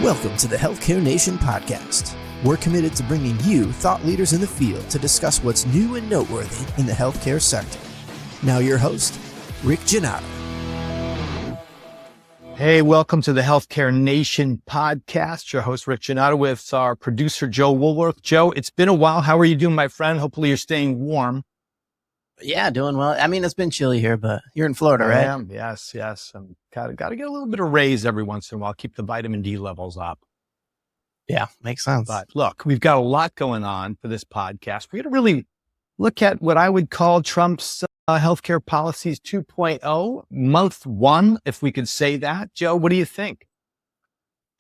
Welcome to the Healthcare Nation podcast. We're committed to bringing you thought leaders in the field to discuss what's new and noteworthy in the healthcare sector. Now your host, Rick Gannotta. Hey, welcome to the Healthcare Nation podcast. Your host, Rick Gannotta, with our producer, Joe Woolworth. Joe, it's been a while. How are you doing, my friend? Hopefully you're staying warm. Yeah, doing well. I mean, it's been chilly here, but you're in Florida, right? I am. Yes. I'm got to get a little bit of raise every once in a while. Keep the vitamin D levels up. Yeah, makes sense. But look, we've got a lot going on for this podcast. We're going to really look at what I would call Trump's healthcare policies 2.0, month one, if we could say that. Joe, what do you think?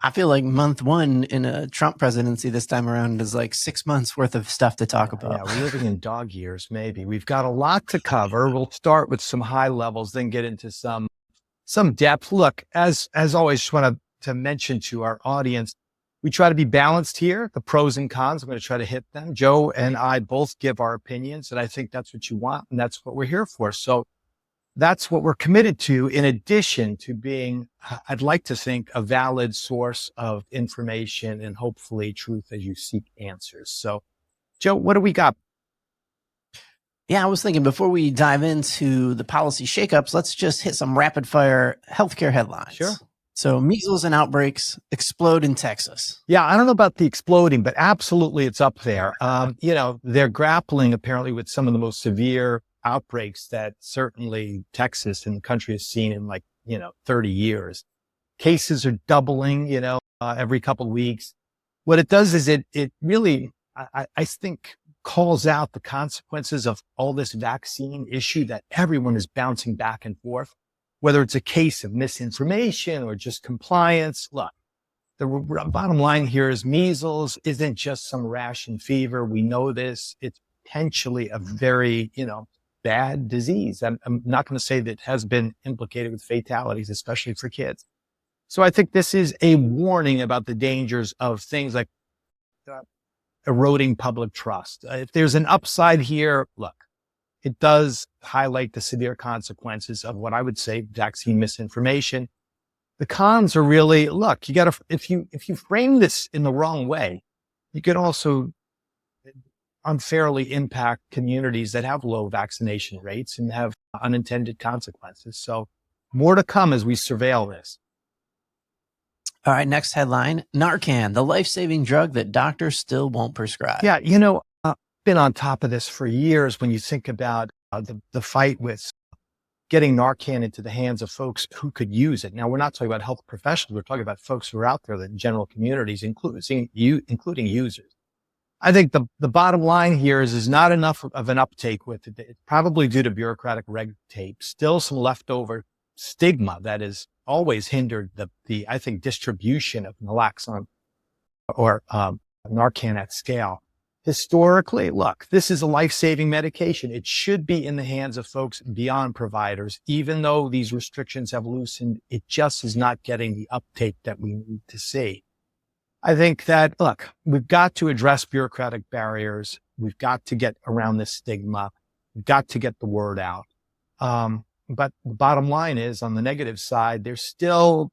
I feel like month one in a Trump presidency this time around is like 6 months worth of stuff to talk about. Yeah, we're living in dog years, maybe. We've got a lot to cover. We'll start with some high levels, then get into some depth. Look, as always, just want to mention to our audience, we try to be balanced here, the pros and cons. I'm going to try to hit them. Joe and I both give our opinions, and I think that's what you want, and that's what we're here for. So that's what we're committed to, in addition to being, I'd like to think, a valid source of information and hopefully truth as you seek answers. So, Joe, what do we got? Yeah, I was thinking before we dive into the policy shakeups, let's just hit some rapid fire healthcare headlines. Sure. So measles and outbreaks explode in Texas. Yeah, I don't know about the exploding, but absolutely it's up there. They're grappling apparently with some of the most severe outbreaks that certainly Texas and the country has seen in 30 years. Cases are doubling, every couple of weeks. What it does is it really, I think, calls out the consequences of all this vaccine issue that everyone is bouncing back and forth, whether it's a case of misinformation or just compliance. Look, the bottom line here is measles isn't just some rash and fever. We know this. It's potentially a very, bad disease. I'm not going to say that it has been implicated with fatalities, especially for kids. So I think this is a warning about the dangers of things like eroding public trust. If there's an upside here, look, it does highlight the severe consequences of what I would say vaccine misinformation. The cons are really, look, you got to, if you frame this in the wrong way, you could also unfairly impact communities that have low vaccination rates and have unintended consequences. So more to come as we surveil this. All right, next headline, Narcan, the life-saving drug that doctors still won't prescribe. Yeah, I've been on top of this for years when you think about the fight with getting Narcan into the hands of folks who could use it. Now, we're not talking about health professionals. We're talking about folks who are out there, the general communities, including users. I think the bottom line here is not enough of an uptake with it. It's probably due to bureaucratic red tape, still some leftover stigma that has always hindered the I think, distribution of naloxone or Narcan at scale. Historically, look, this is a life-saving medication. It should be in the hands of folks beyond providers. Even though these restrictions have loosened, it just is not getting the uptake that we need to see. I think that, look, we've got to address bureaucratic barriers. We've got to get around this stigma. We've got to get the word out. But the bottom line is, on the negative side, there's still,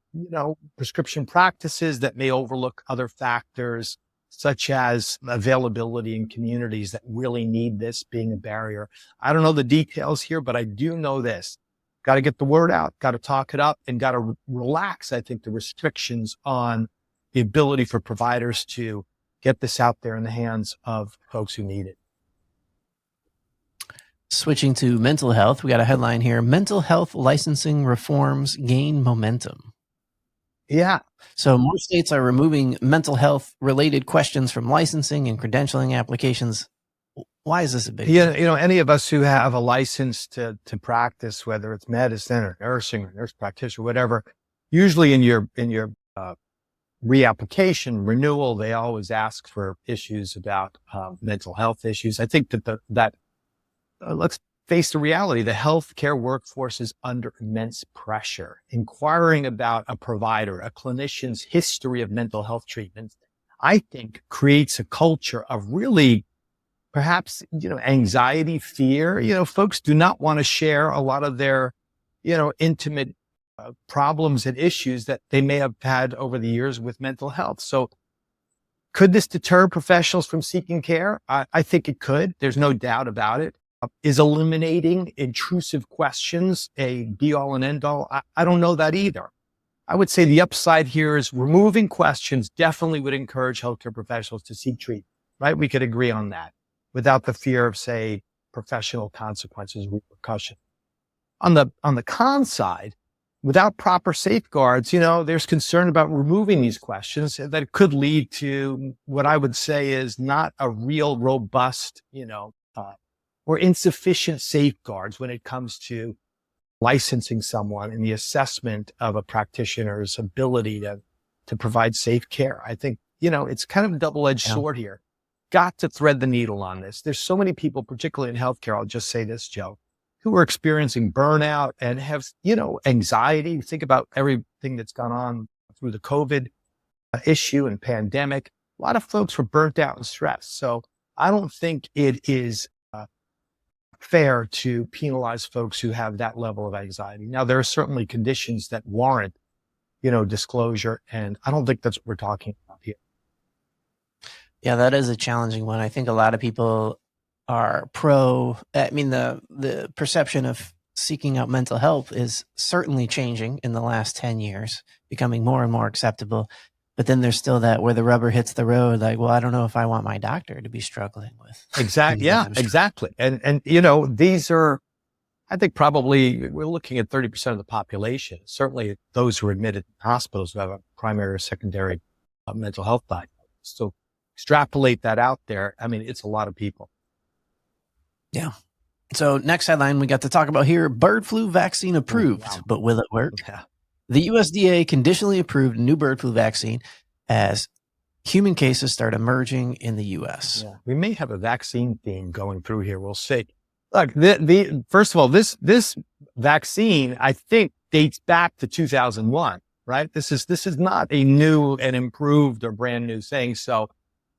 prescription practices that may overlook other factors, such as availability in communities that really need this being a barrier. I don't know the details here, but I do know this. Got to get the word out, got to talk it up, and got to relax, I think, the restrictions on the ability for providers to get this out there in the hands of folks who need it. Switching to mental health, we got a headline here. Mental health licensing reforms gain momentum. Yeah. So more states are removing mental health related questions from licensing and credentialing applications. Why is this a big deal? Any of us who have a license to practice, whether it's medicine or nursing or nurse practitioner, whatever, usually in your reapplication renewal, they always ask for issues about mental health issues. I think that let's face the reality, the healthcare workforce is under immense pressure. Inquiring about a provider, a clinician's history of mental health treatment, I think creates a culture of really perhaps, anxiety, fear. Folks do not want to share a lot of their, intimate problems and issues that they may have had over the years with mental health. So could this deter professionals from seeking care? I think it could. There's no doubt about it. Is eliminating intrusive questions a be all and end all? I don't know that either. I would say the upside here is removing questions definitely would encourage healthcare professionals to seek treatment, right? We could agree on that without the fear of, say, professional consequences, repercussion. On the con side, without proper safeguards, there's concern about removing these questions that could lead to what I would say is not a real robust, or insufficient safeguards when it comes to licensing someone and the assessment of a practitioner's ability to provide safe care. I think, it's kind of a double-edged sword here. Got to thread the needle on this. There's so many people, particularly in healthcare, I'll just say this, Joe, who are experiencing burnout and have, anxiety. Think about everything that's gone on through the COVID issue and pandemic. A lot of folks were burnt out and stressed. So I don't think it is fair to penalize folks who have that level of anxiety. Now, there are certainly conditions that warrant, disclosure, and I don't think that's what we're talking about here. Yeah, that is a challenging one. I think a lot of people are the perception of seeking out mental health is certainly changing in the last 10 years, becoming more and more acceptable. But then there's still that where the rubber hits the road, like, well, I don't know if I want my doctor to be struggling with. Exactly. Yeah, exactly. And these are, I think probably we're looking at 30% of the population, certainly those who are admitted in hospitals who have a primary or secondary mental health diagnosis. So extrapolate that out there. I mean, it's a lot of people. Yeah. So next headline we got to talk about here, bird flu vaccine approved, but will it work? Yeah. The USDA conditionally approved a new bird flu vaccine as human cases start emerging in the U.S. Yeah. We may have a vaccine theme going through here. We'll see. Look, first of all, this vaccine, I think, dates back to 2001, right? This is not a new and improved or brand new thing. So,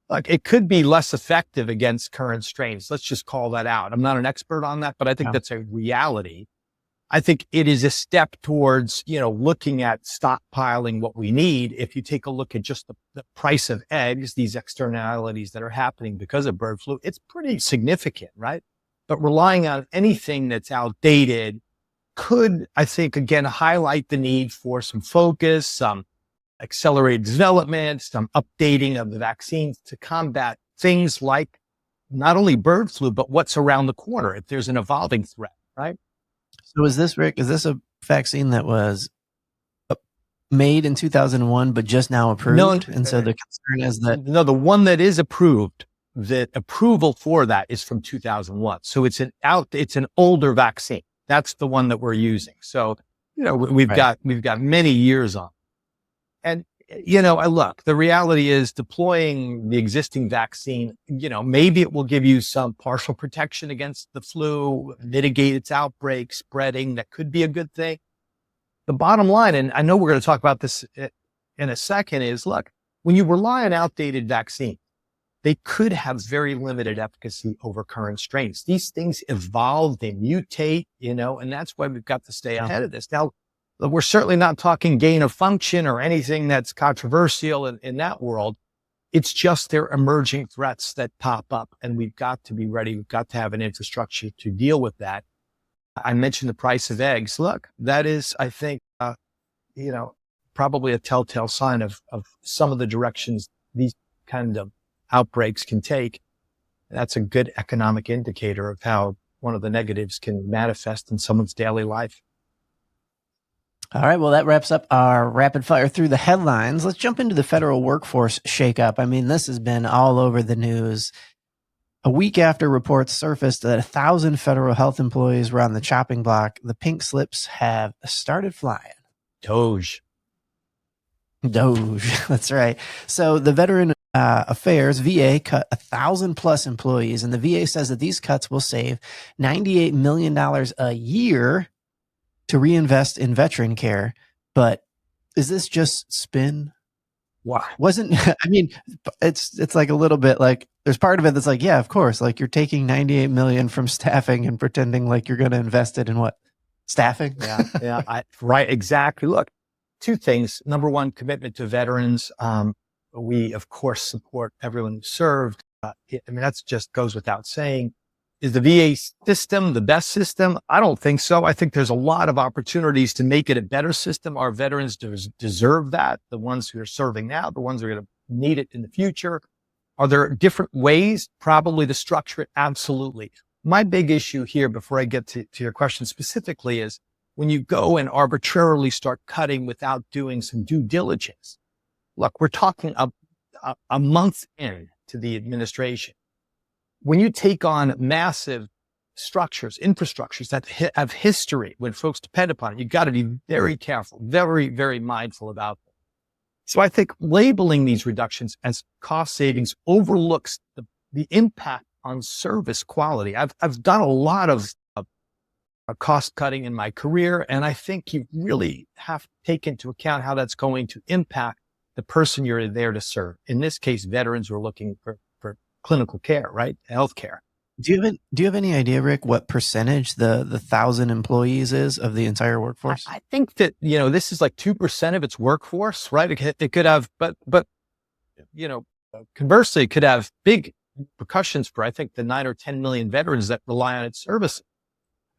like, it could be less effective against current strains. Let's just call that out. I'm not an expert on that, but I think that's a reality. I think it is a step towards, looking at stockpiling what we need. If you take a look at just the price of eggs, these externalities that are happening because of bird flu, it's pretty significant, right? But relying on anything that's outdated could, I think, again, highlight the need for some focus, some accelerated development, some updating of the vaccines to combat things like not only bird flu, but what's around the corner if there's an evolving threat, right? So is this, Rick, is this a vaccine that was made in 2001, but just now approved? No, and so the concern is that... No, the one that is approved, the approval for that is from 2001. So it's an older vaccine. That's the one that we're using. So, we've got many years on. And, look, the reality is deploying the existing vaccine, maybe it will give you some partial protection against the flu, mitigate its outbreak, spreading. That could be a good thing. The bottom line, and I know we're going to talk about this in a second, is look, when you rely on outdated vaccines, they could have very limited efficacy over current strains. These things evolve, they mutate, and that's why we've got to stay ahead of this. Now, we're certainly not talking gain of function or anything that's controversial in that world. It's just they're emerging threats that pop up, and we've got to be ready. We've got to have an infrastructure to deal with that. I mentioned the price of eggs. Look, that is, I think, probably a telltale sign of some of the directions these kind of outbreaks can take. That's a good economic indicator of how one of the negatives can manifest in someone's daily life. All right. Well, that wraps up our rapid fire through the headlines. Let's jump into the federal workforce shakeup. I mean, this has been all over the news. A week after reports surfaced that 1,000 federal health employees were on the chopping block, the pink slips have started flying. Doge. That's right. So the Veteran Affairs, VA, cut 1,000 plus employees, and the VA says that these cuts will save $98 million a year to reinvest in veteran care. But is this just spin? Why? It's like a little bit like, there's part of it that's like, yeah, of course, like you're taking $98 million from staffing and pretending like you're going to invest it in Staffing. Yeah. Right. Exactly. Look, two things. Number one, commitment to veterans. We of course support everyone who served. That's just goes without saying. Is the VA system the best system? I don't think so. I think there's a lot of opportunities to make it a better system. Our veterans deserve that. The ones who are serving now, the ones who are going to need it in the future. Are there different ways probably to structure it? Absolutely. My big issue here before I get to your question specifically is when you go and arbitrarily start cutting without doing some due diligence. Look, we're talking a month in to the administration. When you take on massive structures, infrastructures that have history, when folks depend upon it, you got to be very careful, very, very mindful about them. So I think labeling these reductions as cost savings overlooks the impact on service quality. I've done a lot of cost cutting in my career, and I think you really have to take into account how that's going to impact the person you're there to serve. In this case, veterans who are looking for clinical care, right? Healthcare. Do you have any idea, Rick, what percentage the 1,000 employees is of the entire workforce? I think that, this is like 2% of its workforce, right? It could have, but, conversely, it could have big repercussions for, I think, the 9 or 10 million veterans that rely on its services.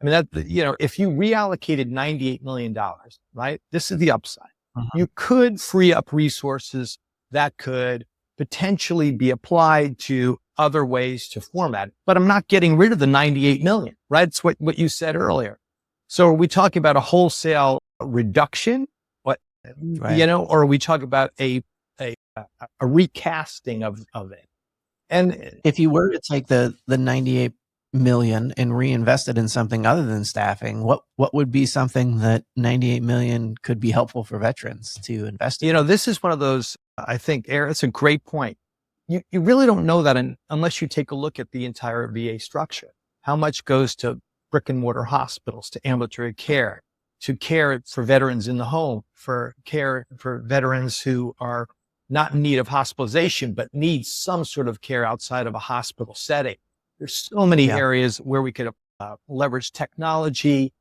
If you reallocated $98 million, right? This is the upside. You could free up resources that could potentially be applied to other ways to format it. But I'm not getting rid of the 98 million, right? It's what you said earlier. So are we talking about a wholesale reduction? Right. Or are we talking about a recasting of it? And if you were to take the 98 million and reinvest it in something other than staffing, what would be something that 98 million could be helpful for veterans to invest in? This is one of those, I think, Eric, it's a great point. You really don't know that unless you take a look at the entire VA structure. How much goes to brick and mortar hospitals, to ambulatory care, to care for veterans in the home, for care for veterans who are not in need of hospitalization, but need some sort of care outside of a hospital setting. There's so many areas where we could leverage technology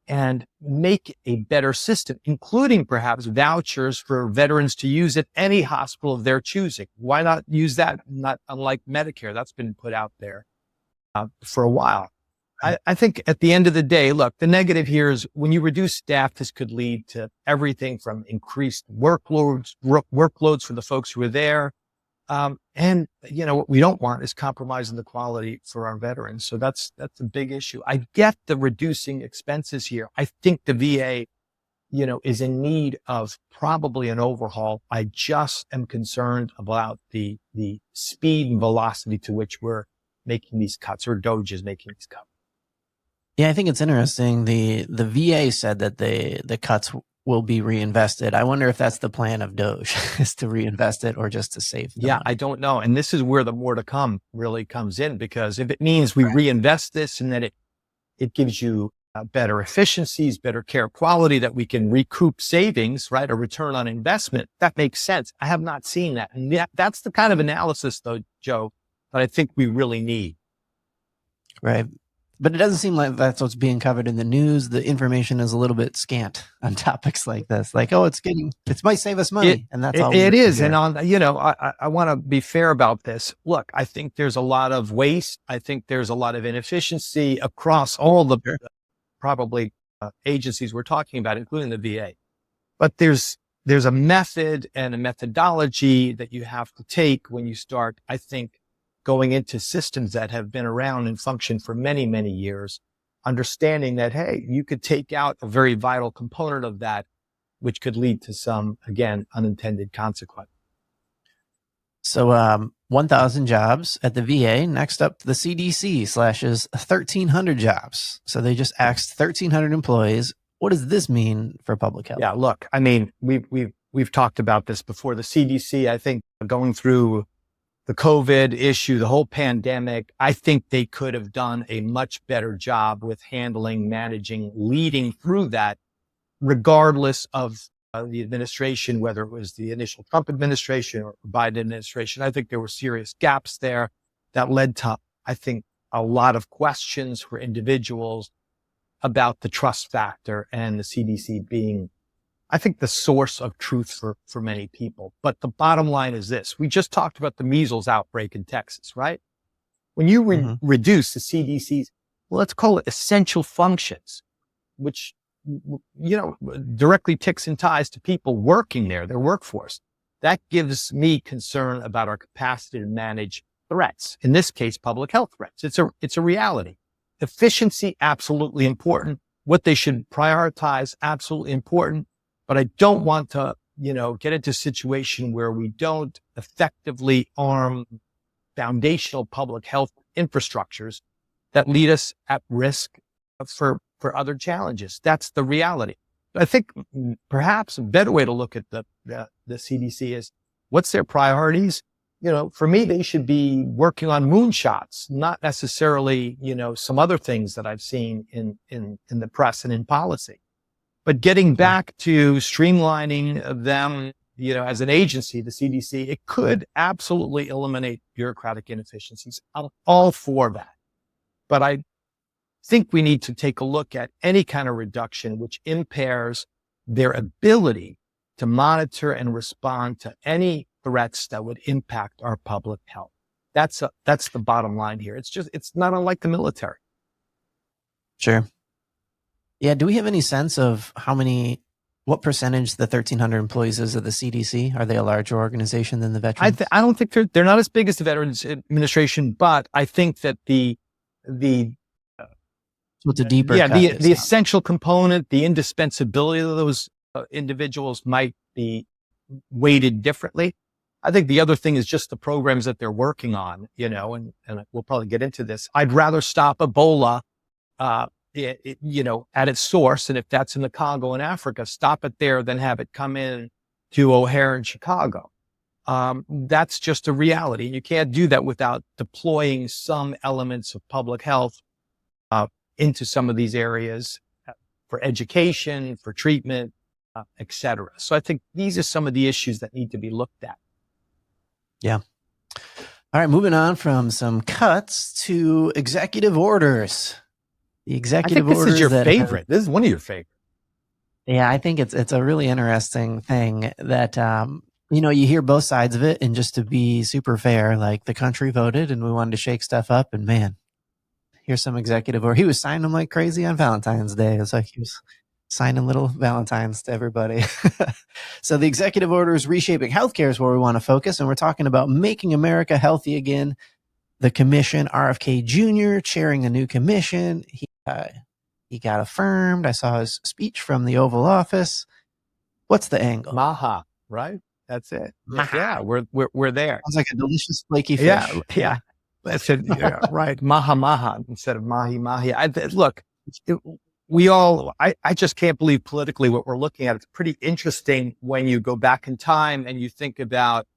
and make a better system, including perhaps vouchers for veterans to use at any hospital of their choosing. Why not use that? Not unlike Medicare, that's been put out there for a while. I think at the end of the day, look, the negative here is when you reduce staff, this could lead to everything from increased workloads for the folks who are there. And what we don't want is compromising the quality for our veterans. So that's a big issue. I get the reducing expenses here. I think the VA, is in need of probably an overhaul. I just am concerned about the speed and velocity to which we're making these cuts, or DOGE is making these cuts. Yeah, I think it's interesting. The VA said that the cuts will be reinvested. I wonder if that's the plan of DOGE, is to reinvest it or just to save the money. I don't know. And this is where the more to come really comes in, because if it means we reinvest this and that it gives you better efficiencies, better care quality, that we can recoup savings, right? A return on investment, that makes sense. I have not seen that. And that's the kind of analysis, though, Joe, that I think we really need. Right. But it doesn't seem like that's what's being covered in the news. The information is a little bit scant on topics like this. Like, it might save us money. And that's all it is. And I want to be fair about this. Look, I think there's a lot of waste. I think there's a lot of inefficiency across all the probably agencies we're talking about, including the VA. But there's a method and a methodology that you have to take when you start, I think, going into systems that have been around and functioned for many, many years, understanding that, hey, you could take out a very vital component of that, which could lead to some, again, unintended consequence. So 1,000 jobs at the VA. Next up, the CDC slashes 1,300 jobs. So they just axed 1,300 employees. What does this mean for public health? Yeah, look, we've talked about this before. The CDC, I think, going through the COVID issue, the whole pandemic, I think they could have done a much better job with handling, managing, leading through that, regardless of the administration, whether it was the initial Trump administration or Biden administration. I think there were serious gaps there that led to, I think, a lot of questions for individuals. about the trust factor and the CDC being, I think, the source of truth for many people. But the bottom line is this. We just talked about the measles outbreak in Texas, right? When you reduce the CDC's, well, let's call it essential functions, which, directly ticks and ties to people working there, their workforce. That gives me concern about our capacity to manage threats. In this case, public health threats. It's a reality. Efficiency, absolutely important. What they should prioritize, absolutely important. But I don't want to, get into a situation where we don't effectively arm foundational public health infrastructures that lead us at risk for other challenges. That's the reality. I think perhaps a better way to look at the CDC is what's their priorities? For me, they should be working on moonshots, not necessarily, some other things that I've seen in the press and in policy. But getting back to streamlining them, as an agency, the CDC, it could absolutely eliminate bureaucratic inefficiencies. I'm all for that. But I think we need to take a look at any kind of reduction which impairs their ability to monitor and respond to any threats that would impact our public health. That's the bottom line here. It's not unlike the military. Sure. Yeah. Do we have any sense of what percentage the 1,300 employees is of the CDC? Are they a larger organization than the Veterans? I don't think they're not as big as the Veterans Administration, but I think that the it's a deeper cut, the essential component, the indispensability of those individuals might be weighted differently. I think the other thing is just the programs that they're working on, and we'll probably get into this. I'd rather stop Ebola, at its source. And if that's in the Congo in Africa, stop it there, then have it come in to O'Hare in Chicago. That's just a reality. You can't do that without deploying some elements of public health into some of these areas for education, for treatment, et cetera. So I think these are some of the issues that need to be looked at. Yeah. All right. Moving on from some cuts to executive orders. The executive orders. This is your favorite. This is one of your favorites. Yeah, I think it's a really interesting thing that, you hear both sides of it. And just to be super fair, like the country voted and we wanted to shake stuff up, and man, here's some executive order. He was signing them like crazy on Valentine's Day. It's like he was signing little Valentines to everybody. So the executive order is reshaping healthcare is where we want to focus. And we're talking about making America healthy again. The commission, RFK Jr. chairing the new commission. He got affirmed. I saw his speech from the Oval Office. What's the angle? Maha, right? That's it. Maha. Yeah, we're there. Sounds like a delicious flaky fish. Yeah. That's it. Yeah, right. Maha instead of mahi. I just can't believe politically what we're looking at. It's pretty interesting when you go back in time and you think about,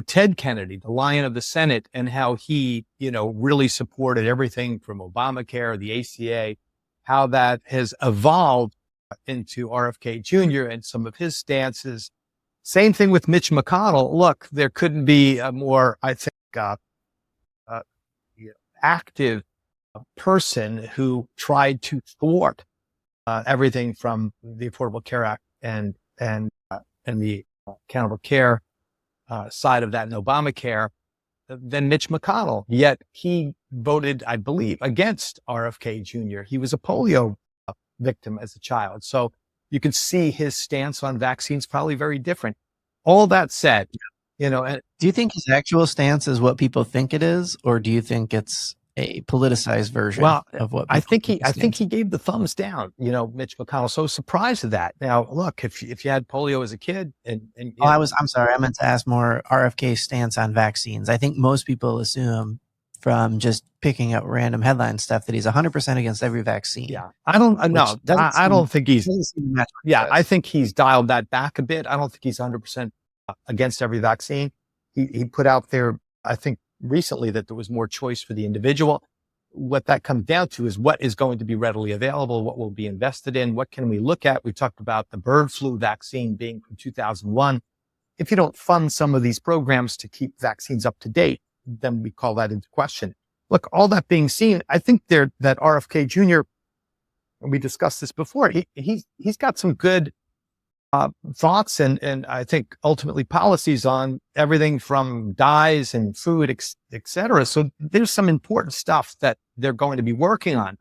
Ted Kennedy, the Lion of the Senate, and how he, really supported everything from Obamacare, the ACA, how that has evolved into RFK Jr. and some of his stances. Same thing with Mitch McConnell. Look, there couldn't be a more, I think, active person who tried to thwart everything from the Affordable Care Act and the Accountable Care side of that in Obamacare than Mitch McConnell. Yet he voted, I believe, against RFK Jr. He was a polio victim as a child. So you can see his stance on vaccines probably very different. All that said, and do you think his actual stance is what people think it is, or do you think it's a politicized version of what I think he gave the thumbs down, Mitch McConnell. So surprised at that. Now, look, if you had polio as a kid I'm sorry. I meant to ask more RFK's stance on vaccines. I think most people assume from just picking up random headline stuff that he's 100% against every vaccine. Yeah. I don't think he's, I think he's dialed that back a bit. I don't think he's 100% against every vaccine. He put out there, I think, recently that there was more choice for the individual. What that comes down to is what is going to be readily available, what will be invested in, what can we look at? We talked about the bird flu vaccine being from 2001. If you don't fund some of these programs to keep vaccines up to date, then we call that into question. Look, all that being seen, I think that RFK Jr., and we discussed this before, he's got some good thoughts and I think ultimately policies on everything from dyes and food, et cetera. So there's some important stuff that they're going to be working on.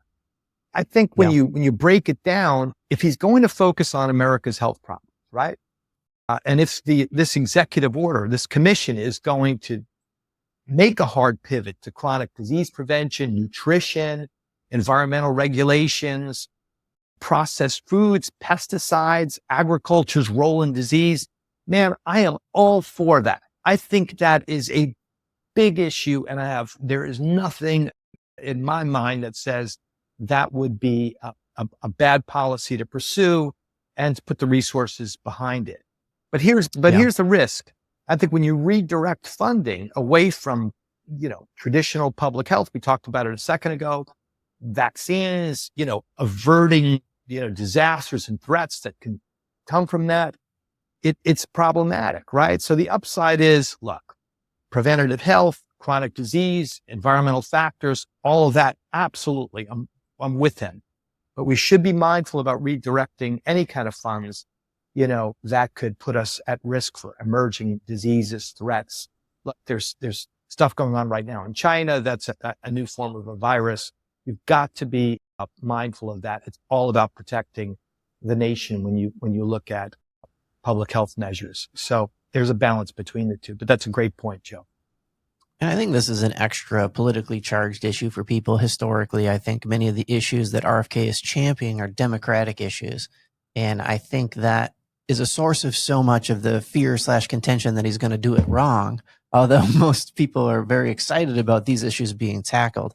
I think when you break it down, if he's going to focus on America's health problems, right? And if this executive order, this commission is going to make a hard pivot to chronic disease prevention, nutrition, environmental regulations, processed foods, pesticides, agriculture's role in disease, man, I am all for that. I think that is a big issue, and there is nothing in my mind that says that would be a bad policy to pursue and to put the resources behind it. But here's the risk. I think when you redirect funding away from, traditional public health, we talked about it a second ago, vaccines, averting, disasters and threats that can come from that, it's problematic, right? So the upside is, look, preventative health, chronic disease, environmental factors, all of that, absolutely, I'm with him. But we should be mindful about redirecting any kind of funds, that could put us at risk for emerging diseases, threats. Look, there's stuff going on right now in China. That's a new form of a virus. You've got to be mindful of that. It's all about protecting the nation when you look at public health measures. So there's a balance between the two, but that's a great point, Joe. And I think this is an extra politically charged issue for people. Historically, I think many of the issues that RFK is championing are democratic issues. And I think that is a source of so much of the fear/contention that he's going to do it wrong. Although most people are very excited about these issues being tackled.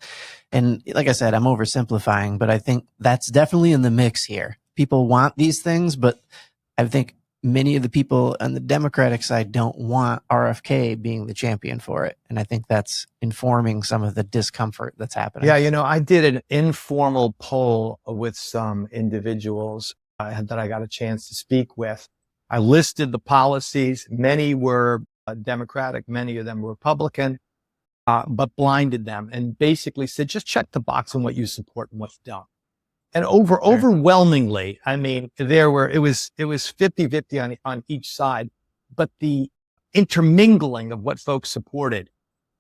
And like I said, I'm oversimplifying, but I think that's definitely in the mix here. People want these things, but I think many of the people on the Democratic side don't want RFK being the champion for it. And I think that's informing some of the discomfort that's happening. Yeah, I did an informal poll with some individuals that I got a chance to speak with. I listed the policies. Many were Democratic, many of them were Republican, but blinded them and basically said, just check the box on what you support and what you don't. And overwhelmingly, I mean, it was 50-50 on each side, but the intermingling of what folks supported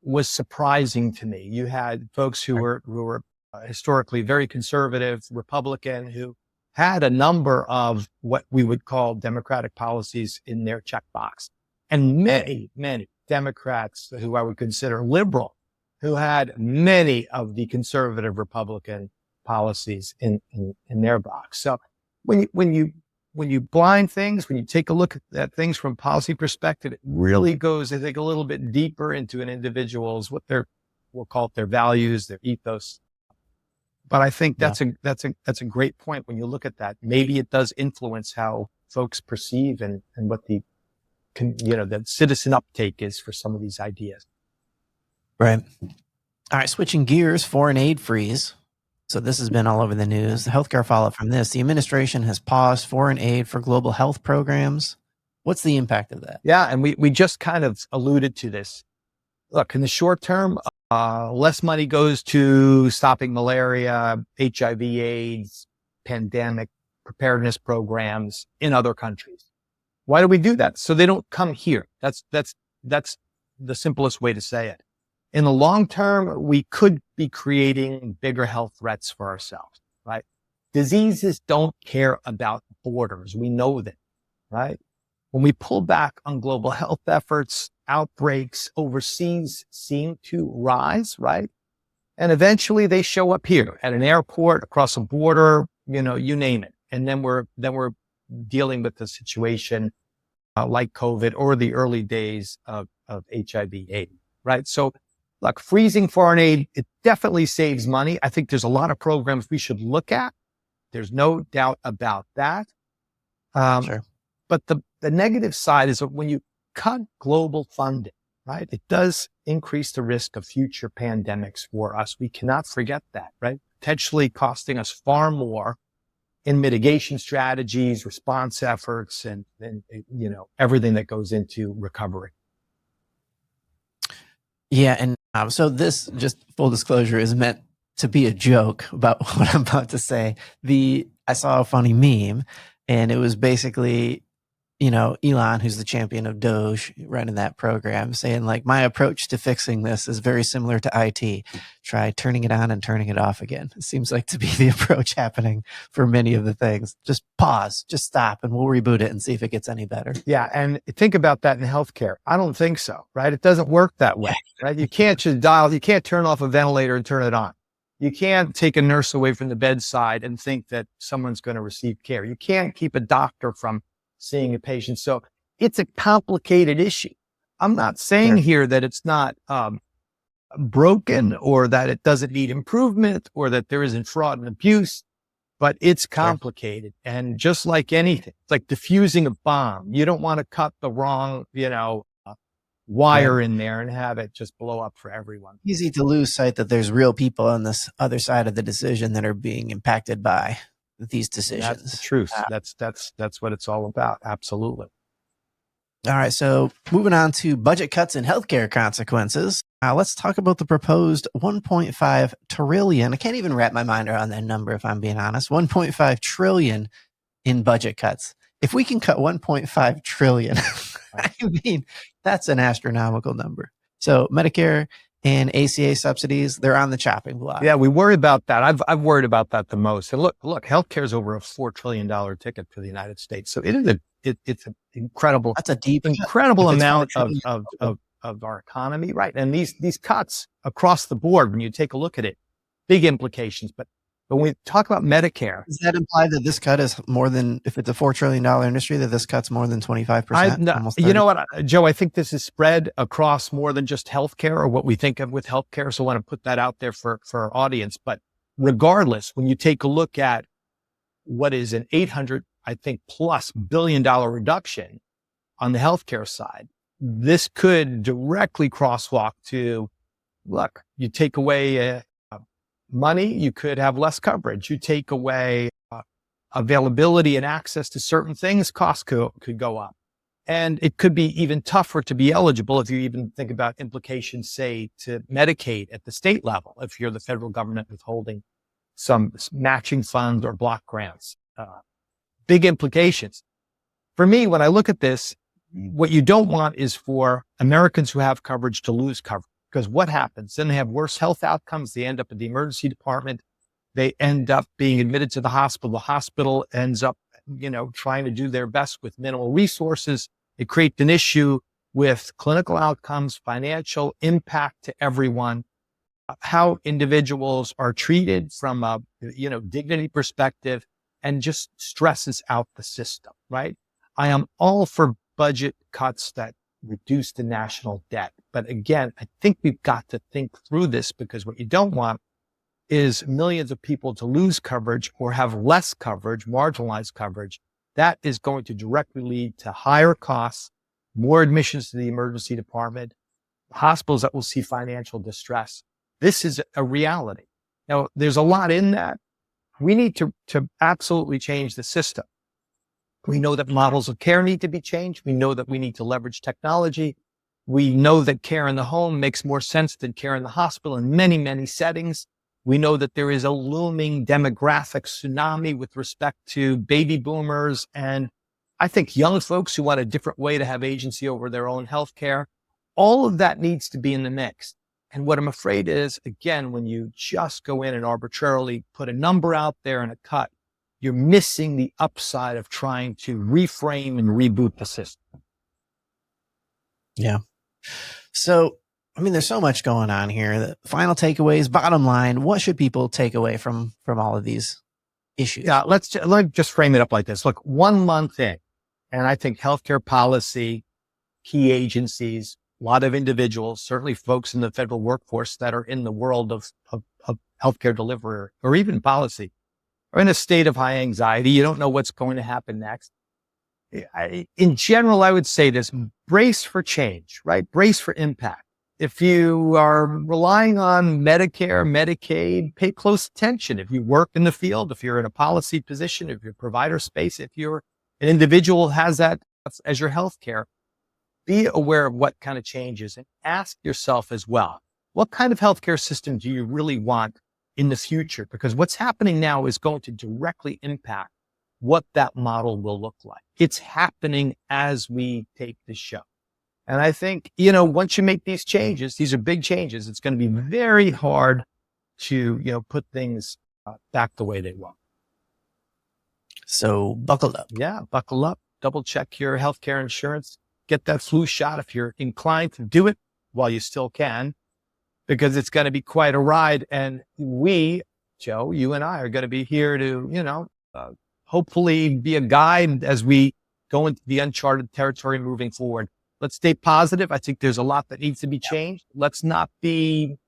was surprising to me. You had folks who were historically very conservative, Republican, who had a number of what we would call Democratic policies in their checkbox. And many, many Democrats who I would consider liberal, who had many of the conservative Republican policies in their box. So when you blind things, when you take a look at things from a policy perspective, it really goes, I think, a little bit deeper into an individual's, we'll call it their values, their ethos. But I think that's a great point when you look at that. Maybe it does influence how folks perceive and what the citizen uptake is for some of these ideas. Right. All right. Switching gears, foreign aid freeze. So this has been all over the news. The healthcare fallout from this. The administration has paused foreign aid for global health programs. What's the impact of that? Yeah. And we just kind of alluded to this. Look, in the short term, less money goes to stopping malaria, HIV, AIDS, pandemic preparedness programs in other countries. Why do we do that? So they don't come here. That's the simplest way to say it. In the long term, we could be creating bigger health threats for ourselves, right? Diseases don't care about borders. We know that, right? When we pull back on global health efforts, outbreaks overseas seem to rise, right? And eventually they show up here at an airport, across a border, you name it. And then we're dealing with the situation like COVID or the early days of HIV/AIDS, right? So look, freezing foreign aid, it definitely saves money. I think there's a lot of programs we should look at. There's no doubt about that. Sure. But the negative side is that when you cut global funding, right, it does increase the risk of future pandemics for us. We cannot forget that, right? Potentially costing us far more in mitigation strategies, response efforts, and everything that goes into recovery. Yeah, and so this, just full disclosure, is meant to be a joke about what I'm about to say, I saw a funny meme, and it was basically, Elon, who's the champion of Doge, running that program, saying like, my approach to fixing this is very similar to IT. Try turning it on and turning it off again. It seems like to be the approach happening for many of the things. Just pause, just stop, and we'll reboot it and see if it gets any better. Yeah. And think about that in healthcare. I don't think so, right? It doesn't work that way, right? You can't just you can't turn off a ventilator and turn it on. You can't take a nurse away from the bedside and think that someone's going to receive care. You can't keep a doctor from seeing a patient. So it's a complicated issue. I'm not saying here that it's not broken or that it doesn't need improvement or that there isn't fraud and abuse, but it's complicated. And just like anything, it's like diffusing a bomb. You don't want to cut the wrong, wire in there and have it just blow up for everyone. Easy to lose sight that there's real people on this other side of the decision that are being impacted by these decisions. That's the truth. That's what it's all about. Absolutely. All right. So moving on to budget cuts and healthcare consequences. Let's talk about the proposed 1.5 trillion. I can't even wrap my mind around that number, if I'm being honest. 1.5 trillion in budget cuts. If we can cut 1.5 trillion, I mean, that's an astronomical number. So Medicare and ACA subsidies, they're on the chopping block. Yeah, we worry about that. I've worried about that the most. And look, healthcare is over a $4 trillion ticket for the United States. So it's an incredible, that's a incredible amount of our economy, right? And these cuts across the board, when you take a look at it, big implications. But when we talk about Medicare, does that imply that this cut is more than, if it's a $4 trillion industry, that this cut's more than 25%? You know what, Joe, I think this is spread across more than just healthcare or what we think of with healthcare. So I want to put that out there for our audience. But regardless, when you take a look at what is an $800, I think, plus $1 billion reduction on the healthcare side, this could directly crosswalk to, look, you take away money, you could have less coverage. You take away availability and access to certain things, costs could go up. And it could be even tougher to be eligible if you even think about implications, say, to Medicaid at the state level, if you're the federal government withholding some matching funds or block grants. Big implications. For me, when I look at this, what you don't want is for Americans who have coverage to lose coverage. Because what happens? Then they have worse health outcomes. They end up in the emergency department. They end up being admitted to the hospital. The hospital ends up, trying to do their best with minimal resources. It creates an issue with clinical outcomes, financial impact to everyone, how individuals are treated from a, dignity perspective, and just stresses out the system, right? I am all for budget cuts that reduce the national debt. But again, I think we've got to think through this, because what you don't want is millions of people to lose coverage or have less coverage, marginalized coverage. That is going to directly lead to higher costs, more admissions to the emergency department, hospitals that will see financial distress. This is a reality. Now, there's a lot in that. We need to absolutely change the system. We know that models of care need to be changed. We know that we need to leverage technology. We know that care in the home makes more sense than care in the hospital in many, many settings. We know that there is a looming demographic tsunami with respect to baby boomers and I think young folks who want a different way to have agency over their own health care. All of that needs to be in the mix. And what I'm afraid is, again, when you just go in and arbitrarily put a number out there and a cut, you're missing the upside of trying to reframe and reboot the system. Yeah. So, there's so much going on here. The final takeaways, bottom line, what should people take away from all of these issues? Yeah, let me just frame it up like this. Look, 1 month in, and I think healthcare policy, key agencies, a lot of individuals, certainly folks in the federal workforce that are in the world of healthcare delivery or even policy, are in a state of high anxiety. You don't know what's going to happen next. In general, I would say this: brace for change, right? Brace for impact. If you are relying on Medicare, Medicaid, pay close attention. If you work in the field, if you're in a policy position, if you're a provider space, if you're an individual who has that as your healthcare, be aware of what kind of changes and ask yourself as well, what kind of healthcare system do you really want in the future, because what's happening now is going to directly impact what that model will look like. It's happening as we tape this show. And I think, once you make these changes, these are big changes, it's going to be very hard to, put things back the way they were. So buckle up. Yeah, buckle up, double check your healthcare insurance, get that flu shot if you're inclined to do it while you still can, because it's going to be quite a ride. And we, Joe, you and I are going to be here to, hopefully be a guide as we go into the uncharted territory moving forward. Let's stay positive. I think there's a lot that needs to be changed. Let's not be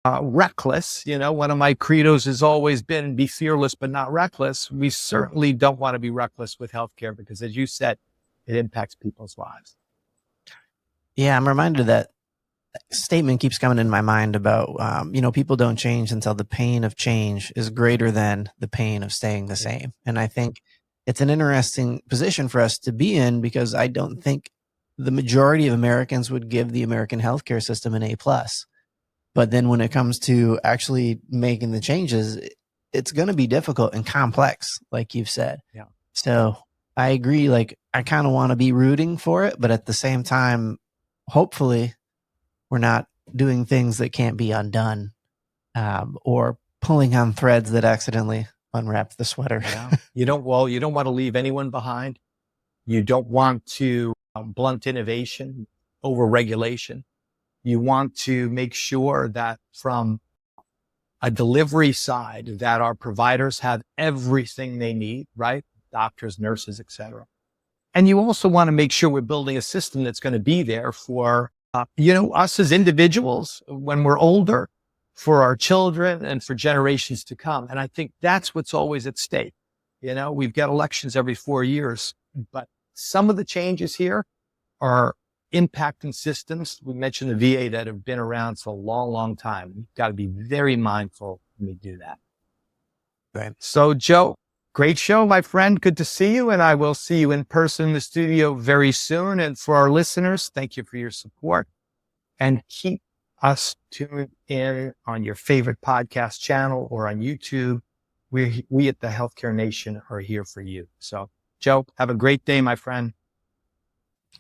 reckless. One of my credos has always been be fearless, but not reckless. We certainly don't want to be reckless with healthcare because, as you said, it impacts people's lives. Yeah, I'm reminded that statement keeps coming in my mind about, people don't change until the pain of change is greater than the pain of staying the same. And I think it's an interesting position for us to be in, because I don't think the majority of Americans would give the American healthcare system an A+. But then when it comes to actually making the changes, it's going to be difficult and complex, like you've said. Yeah. So I agree. Like, I kind of want to be rooting for it, but at the same time, hopefully we're not doing things that can't be undone, or pulling on threads that accidentally unwrap the sweater. Yeah. You don't want to leave anyone behind. You don't want to blunt innovation over regulation. You want to make sure that from a delivery side that our providers have everything they need, right? Doctors, nurses, et cetera. And you also want to make sure we're building a system that's going to be there for, us as individuals when we're older, for our children, and for generations to come. And I think that's what's always at stake. We've got elections every 4 years, but some of the changes here are impacting systems. We mentioned the VA that have been around for a long, long time. We've got to be very mindful when we do that. Right. So, Joe, great show, my friend. Good to see you. And I will see you in person in the studio very soon. And for our listeners, thank you for your support. And keep us tuned in on your favorite podcast channel or on YouTube. We at the Healthcare Nation are here for you. So, Joe, have a great day, my friend.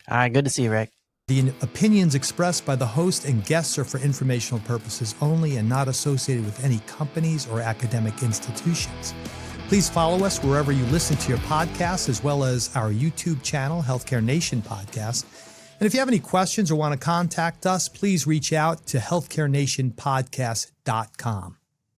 All right. Good to see you, Rick. The opinions expressed by the host and guests are for informational purposes only and not associated with any companies or academic institutions. Please follow us wherever you listen to your podcasts, as well as our YouTube channel, Healthcare Nation Podcast. And if you have any questions or want to contact us, please reach out to healthcarenationpodcast.com.